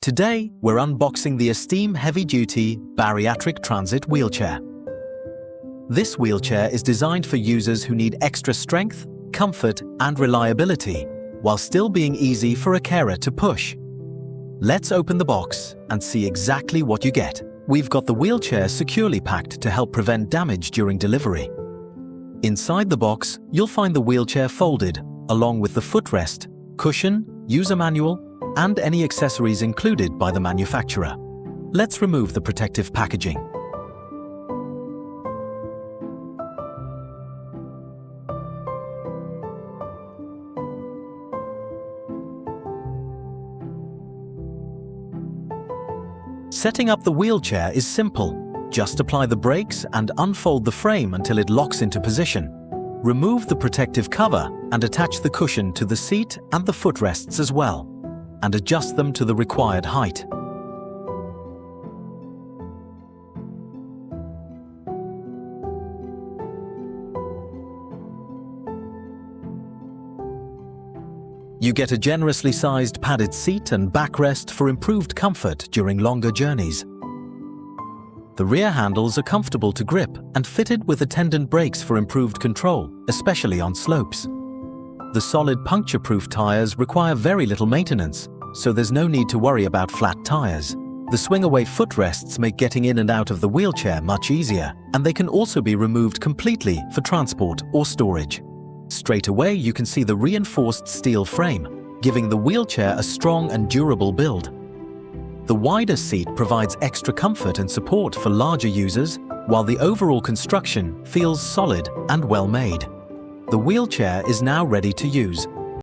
Today, we're unboxing the Esteem heavy-duty Bariatric Transit wheelchair. This wheelchair is designed for users who need extra strength, comfort, and reliability, while still being easy for a carer to push. Let's open the box and see exactly what you get. We've got the wheelchair securely packed to help prevent damage during delivery. Inside the box, you'll find the wheelchair folded, along with the footrest, cushion, user manual, and any accessories included by the manufacturer. Let's remove the protective packaging. Setting up the wheelchair is simple. Just apply the brakes and unfold the frame until it locks into position. Remove the protective cover and attach the cushion to the seat and the footrests as well, and adjust them to the required height. You get a generously sized padded seat and backrest for improved comfort during longer journeys. The rear handles are comfortable to grip and fitted with attendant brakes for improved control, especially on slopes. The solid puncture-proof tyres require very little maintenance, so there's no need to worry about flat tyres. The swing-away footrests make getting in and out of the wheelchair much easier, and they can also be removed completely for transport or storage. Straight away, you can see the reinforced steel frame, giving the wheelchair a strong and durable build. The wider seat provides extra comfort and support for larger users, while the overall construction feels solid and well made. The wheelchair is now ready to use,